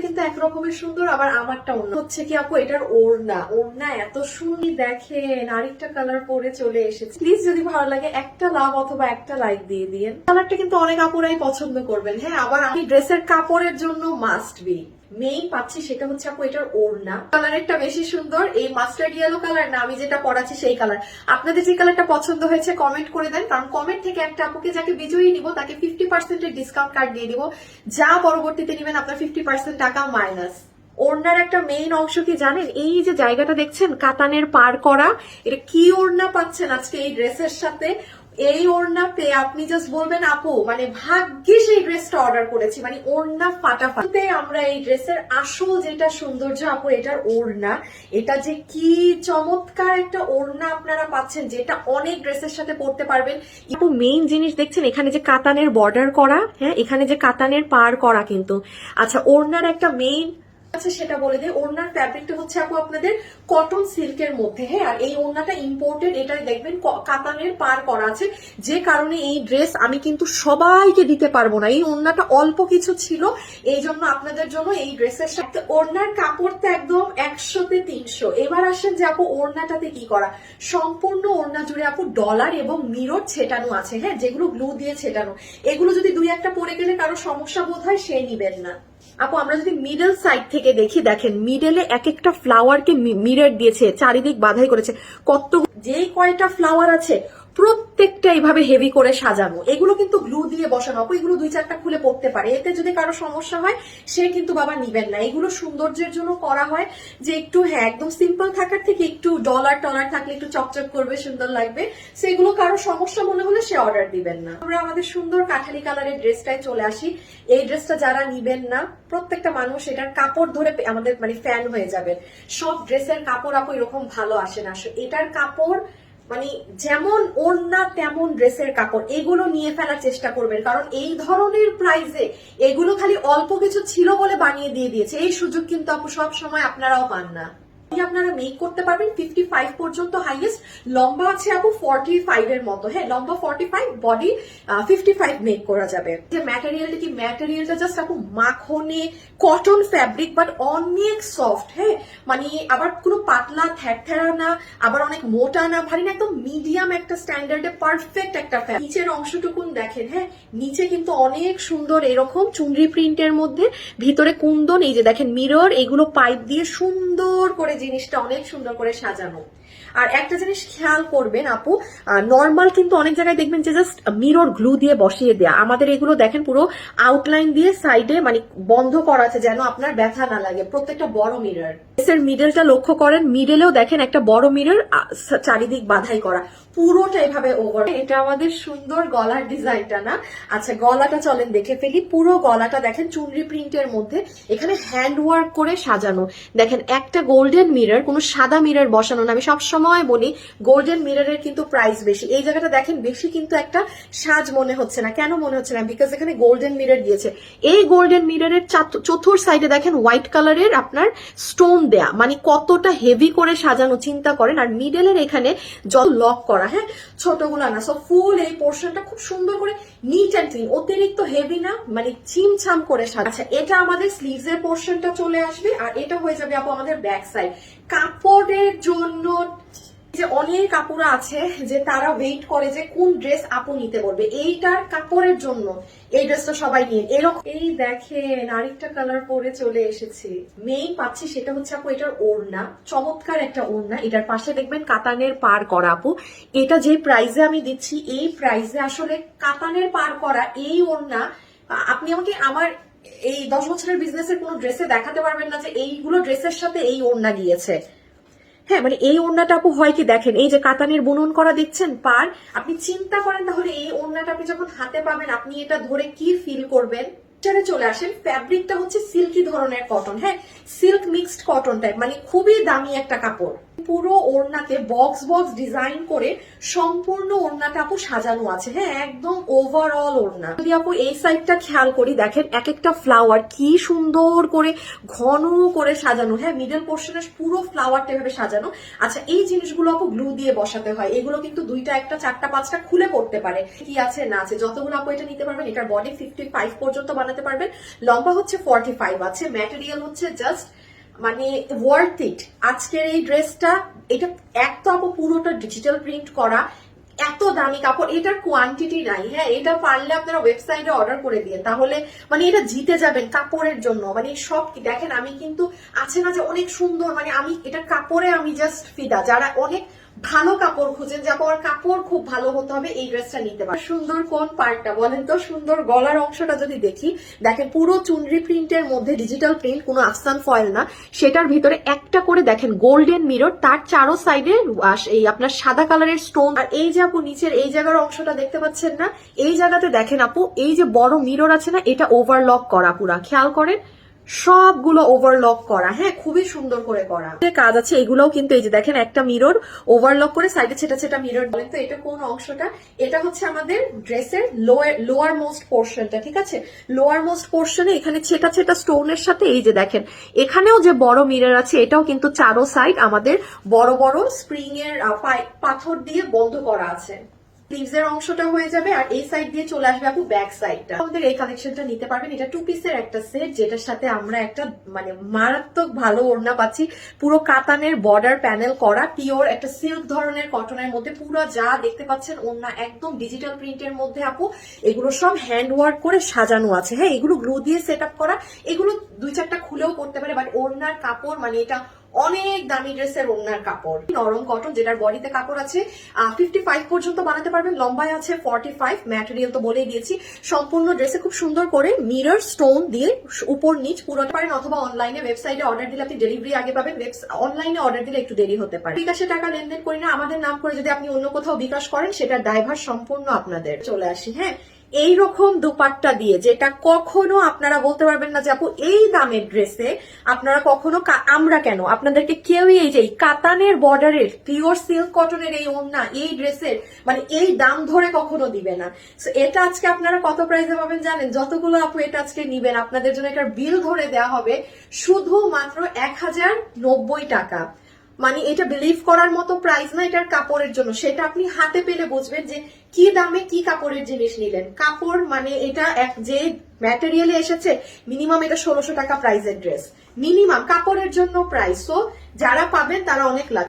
কিন্তু একরকমের সুন্দর, আবার আমারটা অন্য হচ্ছে কি আপু, এটার ওড়না ওড়না এত সুন্দর দেখেন, আরেকটা কালার পরে চলে এসেছে। প্লিজ যদি ভালো লাগে একটা লাভ অথবা একটা লাইক দিয়ে দিয়েন। কালারটা কিন্তু অনেক আপুরাই পছন্দ করবেন। হ্যাঁ, আবার আমি ড্রেসের কাপড়ের জন্য মাস্ট বি মেইন পাচ্ছি সেটা হচ্ছে আপু এটার ওড়না। কালারটা বেশি সুন্দর, এই মাস্টার্ড ইয়েলো কালার না, আমি যেটা পরাচ্ছি সেই কালার। আপনাদের যে কালারটা পছন্দ হয়েছে কমেন্ট করে দেন, কারণ কমেন্ট থেকে একটা আপুকে যাকে বিজয়ী নিব তাকে 50% এর ডিসকাউন্ট কার্ড দিয়ে দিব। যা পরবর্তীতে নেবেন আপনার 50% টাকা মাইনাস। ওড়নার একটা মেইন অংশ কি জানেন, এই যে জায়গাটা দেখছেন কাতানের পার করা, এটা কি ওড়না পাচ্ছেন আজকে এই ড্রেসের সাথে। এই ওড়না পেয়ে আপনি জাস্ট বলবেন আপু মানে ভাগ্যিস এই ড্রেসটা অর্ডার করেছি, মানে ওড়না ফাটাফাটি। আমরা এই ড্রেসের আসল যেটা সৌন্দর্য আপু এটার ওড়না, এটা যে কি চমৎকার একটা ওড়না আপনারা পাচ্ছেন, যেটা অনেক ড্রেসের সাথে পরতে পারবেন। আপু মেইন জিনিস দেখছেন এখানে যে কাতানের বর্ডার করা, হ্যাঁ এখানে যে কাতানের পার করা কিন্তু। আচ্ছা, ওড়নার একটা মেইন আচ্ছা সেটা বলে দেয়, ওড়নার ফ্যাব্রিকটা হচ্ছে আপু আপনাদের কটন সিল্কের মধ্যে। হ্যাঁ, আর এই ওড়নাটা ইম্পোর্টেড, এটা দেখবেন কাতানের পার করা আছে, যে কারণে এই ড্রেস আমি কিন্তু সবাইকে দিতে পারবো না। এই ওড়নাটা অল্প কিছু ছিল, এই জন্য আপনাদের জন্য এই ড্রেসের সাথে ওড়নার কাপড়টা একদম 100-তে 300। এবার আসেন যে আপু ওড়নাটাতে কি করা, সম্পূর্ণ ওড়না জুড়ে আপু ডলার এবং মিরর ছেটানো আছে। হ্যাঁ, যেগুলো গ্লু দিয়ে ছেটানো, এগুলো যদি দুই একটা পরে গেলে কারো সমস্যা বোধ হয় সে নিবেন না। আপু আমরা যদি মিডল সাইড থেকে দেখি, দেখেন মিডলে এক একটা ফ্লাওয়ারকে মিরর দিয়েছে, চারিদিক বাধাই করেছে। কত যেই কয়টা ফ্লাওয়ার আছে প্রত্যেকটা এইভাবে হেভি করে সাজানো, এগুলো কিন্তু গ্লু দিয়ে বসানো। আপু এগুলো 2-4টা খুলে পড়তে পারে, এতে যদি কারো সমস্যা হয় সে কিন্তু বাবা নিবেন না। এগুলো সৌন্দর্যের জন্য করা হয়, যে একটু হ্যাঁ একদম সিম্পল থাকার থেকে একটু ডলার টলার থাকলে একটু চকচক করবে, সুন্দর লাগবে। সেগুলো কারো সমস্যা মনে হলে সে অর্ডার দিবেন না। আমরা আমাদের সুন্দর কাঠালি কালারের ড্রেসটায় চলে আসি। এই ড্রেসটা যারা নিবেন না, প্রত্যেকটা মানুষ এটার কাপড় ধরে আমাদের মানে ফ্যান হয়ে যাবে। সব ড্রেসের কাপড় আপু এরকম ভালো আসে না, এটার কাপড় মানে যেমন ওড়না তেমন ড্রেসের কাপড়, এগুলো নিয়ে ফেলার চেষ্টা করবেন, কারণ এই ধরনের প্রাইসে এগুলো খালি অল্প কিছু ছিল বলে বানিয়ে দিয়ে দিয়েছে। এই সুযোগ কিন্তু আপু সব সময় আপনারাও পান না। আপনারা মেক করতে পারবেন 55 পর্যন্ত হাইয়েস্ট, লম্বা আছে আপু 45 এর মতো। হ্যাঁ, লম্বা 45, বডি 55 মেক করা যাবে। যে ম্যাটেরিয়ালটা কি, ম্যাটেরিয়ালটা জাস্ট আপু মাখনে কটন ফ্যাব্রিক, বাট অনেক সফট। হ্যাঁ, মানে আবার কোনো পাতলা থ্যাড়া না, আবার অনেক মোটা না, ভারী না, একদম মিডিয়াম একটা স্ট্যান্ডার্ডে পারফেক্ট একটা ফ্যাব্রিক। নিচের অংশটুকুন দেখেন, হ্যাঁ নিচে কিন্তু অনেক সুন্দর এরকম চুনরি প্রিন্টের মধ্যে, ভিতরে কুন্দন, এই যে দেখেন মিরর, এগুলো পাইপ দিয়ে সুন্দর করে জিনিসটা অনেক সুন্দর করে সাজানো। আর একটা জিনিস খেয়াল করবেন আপু, নর্মাল কিন্তু অনেক জায়গায় দেখবেন যে জাস্ট মিরর গ্লু দিয়ে বসিয়ে দেয়া, আমাদের এগুলো দেখেন পুরো আউটলাইন দিয়ে সাইডে মানে বন্ধ করা আছে যেন আপনার ব্যথা না লাগে। প্রত্যেকটা বড় মিরর, এর মিডলটা লক্ষ্য করেন, মিডলেও দেখেন একটা বড় মিরর, চারিদিক বাধাই করা, পুরোটা এভাবে ওভার। এটা আমাদের সুন্দর গলার ডিজাইনটা না। আচ্ছা গলাটা চলেন দেখে ফেলি। পুরো গলাটা দেখেন চুনরি প্রিন্টের মধ্যে, এখানে হ্যান্ড ওয়ার্ক করে সাজানো। দেখেন একটা গোল্ডেন মিরর, কোনো সাদা মিরর বসানো না। আমি সবসময় বলি গোল্ডেন মিররের কিন্তু প্রাইস বেশি। এই জায়গাটা দেখেন বেশি কিন্তু একটা সাজ মনে হচ্ছে না। কেন মনে হচ্ছে না? বিকজ এখানে গোল্ডেন মিরর দিয়েছে। এই গোল্ডেন মিররের চতুর সাইডে দেখেন হোয়াইট কালারের আপনার স্টোন দেয়া, মানে কতটা হেভি করে সাজানো চিন্তা করেন। আর মিডলের এখানে যত লক করা, হ্যাঁ ছোটগুলা না, সো ফুল এই পোর্শনটা খুব সুন্দর করে নিট অ্যান্ড ক্লিন, অতিরিক্ত হেভি না, মানে চিমছাম করে সাজা। আচ্ছা এটা আমাদের স্লিভস এর পোর্শনটা চলে আসবে, আর এটা হয়ে যাবে আপু আমাদের ব্যাক সাইড। কাপড়ের জন্য যে অনেক কাপড়া আছে যে তারা ওয়েট করে যে কোন ড্রেস আপু নিতে বলবে, এইটার কাপড়ের জন্য এই ড্রেসটা সবাই নিন। এরকম এই দেখেন আরেকটা কালার পরে চলে এসেছি। মেইন পাচ্ছি সেটা হচ্ছে আপু এটার ওড়না, চমৎকার একটা ওড়না। এটার পাশে দেখবেন কাতানের পার করা আপু। এটা যে প্রাইসে আমি দিচ্ছি, এই প্রাইসে আসলে কাতানের পার করা এই ওড়না আপনি আমাকে আমার এই 10 বছরের বিজনেসের কোনো ড্রেসে দেখাতে পারবেন না যে এইগুলো ড্রেসের সাথে এই ওড়না গিয়েছে। হ্যাঁ, মানে এই ওড়নাটা আপু হয় কি দেখেন, এই যে কাতানের বুনন করা দেখছেন পার, আপনি চিন্তা করেন তাহলে এই ওড়নাটা আপনি যখন হাতে পাবেন আপনি এটা ধরে কি ফিল করবেন। চলে আসেন, ফ্যাব্রিকটা হচ্ছে সিল্কি ধরনের কটন। হ্যাঁ, সিল্ক মিক্সড কটন টাইপ, মানে খুবই দামি একটা কাপড়। পুরো ওড়নাতে বক্স বক্স ডিজাইন করে সম্পূর্ণ ওড়নাটা আপু সাজানো আছে। হ্যাঁ, একদম ওভারঅল ওড়না। যদি আপু এই সাইডটা খেয়াল করি, দেখেন এক একটা ফ্লাওয়ার কি সুন্দর করে ঘন করে সাজানো। হ্যাঁ, মিডল পোর্শনে পুরো ফ্লাওয়ারটা এভাবে সাজানো। আচ্ছা, এই জিনিসগুলো আপু গ্লু দিয়ে বসাতে হয়। এগুলো কিন্তু 2টা, 1টা, 4টা, 5টা খুলে পড়তে পারে। কি আছে না আছে, যতগুলো আপু এটা নিতে পারবেন। এটার বডি 55 পর্যন্ত বানাতে পারবেন, লম্বা হচ্ছে 45 আছে, ম্যাটেরিয়াল হচ্ছে জাস্ট মানে ওয়ার্থ ইট। আজকের এই ড্রেসটা, এটা এক তো আপু পুরোটা ডিজিটাল প্রিন্ট করা, এত দামি কাপড়, এটার কোয়ান্টিটি নাই। হ্যাঁ, এটা পারলে আপনারা ওয়েবসাইটে অর্ডার করে দিয়ে, তাহলে মানে এটা জিতে যাবেন কাপড়ের জন্য। মানে সব দেখেন, আমি কিন্তু আছে না যে অনেক সুন্দর, মানে আমি এটা কাপড়ে আমি জাস্ট ফিদা। যারা অনেক ভালো কাপড় খুঁজেন, যে আমার কাপড় খুব ভালো হতে হবে, এই ড্রেসটা নিতে পারে। সুন্দর কোন পার্টটা বলেন তো? সুন্দর গলার অংশটা যদি দেখি, দেখেন পুরো চুনরি প্রিন্টের মধ্যে ডিজিটাল প্রিন্ট, কোনো আফসান ফয়েল না। সেটার ভিতরে একটা করে দেখেন গোল্ডেন মিরর, তার চারো সাইডে এই আপনার সাদা কালারের স্টোন। আর এই যে আপু নিচের এই জায়গার অংশটা দেখতে পাচ্ছেন না, এই জায়গাতে দেখেন আপু এই যে বড় মিরর আছে না, এটা ওভারলক করা, পুরা খেয়াল করেন সবগুলো ওভারলক করা। হ্যাঁ, খুবই সুন্দর করে করা কাজ আছে। এগুলোও কিন্তু এই যে দেখেন একটা মিরর ওভারলক করে সাইডে ছেটা ছেটা মিরর। বলেন তো এটা কোন অংশটা? এটা হচ্ছে আমাদের ড্রেসের লোয়ার মোস্ট পোর্শনটা, ঠিক আছে? লোয়ার মোস্ট পোর্শনে এখানে ছেটা ছেটা স্টোনের সাথে এই যে দেখেন এখানেও যে বড় মিরর আছে, এটাও কিন্তু চারো সাইড আমাদের বড় বড় স্প্রিং এর পাথর দিয়ে বন্ধ করা আছে। স্লিভসের অংশটা হয়ে যাবে, আর এই সাইড দিয়ে চলে আসবে আপু ব্যাক সাইডটা। আমাদের এই কালেকশনটা নিতে পারবেন। এটা 2 পিসের একটা সেট, যেটার সাথে আমরা একটা মানে মারাত্মক ভালো ওড়না পাচ্ছি। পুরো কাতানের বর্ডার প্যানেল করা, পিওর একটা সিল্ক ধরনের কটনের মধ্যে পুরো যা দেখতে পাচ্ছেন ওড়না একদম ডিজিটাল প্রিন্টের মধ্যে আপু। এগুলো সব হ্যান্ড ওয়ার্ক করে সাজানো আছে। হ্যাঁ, এগুলো গ্লু দিয়ে সেট আপ করা। এগুলো 2-4টা খুলেও পড়তে পারে, বাট ওড়নার কাপড় মানে এটা অনেক দামি ড্রেসের ওড়নার কাপড়, নরম কটন, যেটার বডিতে কাপড় আছে 55 পর্যন্ত বানাতে পারবেন, লম্বায় আছে 45, ম্যাটেরিয়াল তো বলেই দিয়েছি। সম্পূর্ণ ড্রেসে খুব সুন্দর করে মিরর স্টোন দিয়ে উপর নিচ পুরো পারেন, অথবা অনলাইনে ওয়েবসাইটে অর্ডার দিলে আপনি ডেলিভারি আগে পাবেন। অনলাইনে অর্ডার দিলে একটু দেরি হতে পারে। বিকাশে টাকা লেনদেন করি না, আমাদের নাম করে যদি আপনি অন্য কোথাও বিকাশ করেন, সেটার দায়ভার সম্পূর্ণ আপনাদের। চলে আসি হ্যাঁ এইরকম দুপাট্টা দিয়ে, যেটা কখনো আপনারা বলতে পারবেন না যে আপু এই দামের ড্রেসে আপনারা কখনো, আমরা কেন আপনাদেরকে কেউই এই যে কাতানের বর্ডারের পিওর সিল্ক কটনের এই ওড়না এই ড্রেসের মানে এই দাম ধরে কখনো দিবে না। সো এটা আজকে আপনারা কত প্রাইসে পাবেন জানেন? যতগুলো আপু এটা আজকে নিবেন, আপনাদের জন্য এটার বিল ধরে দেওয়া হবে শুধুমাত্র 1090 টাকা। মানে এটা বিলিভ করার মতো প্রাইস না এটার কাপড়ের জন্য, সেটা আপনি হাতে পেলে বুঝবেন যে কি দামে কি কাপড়ের জিনিস নিলেন। কাপড় মানে এটা যে ম্যাটেরিয়ালে এসেছে, মিনিমাম এটা 1600 টাকা প্রাইসের ড্রেস, মিনিমাম কাপড়ের জন্য প্রাইস। সো যারা পাবেন তারা অনেক লাভ।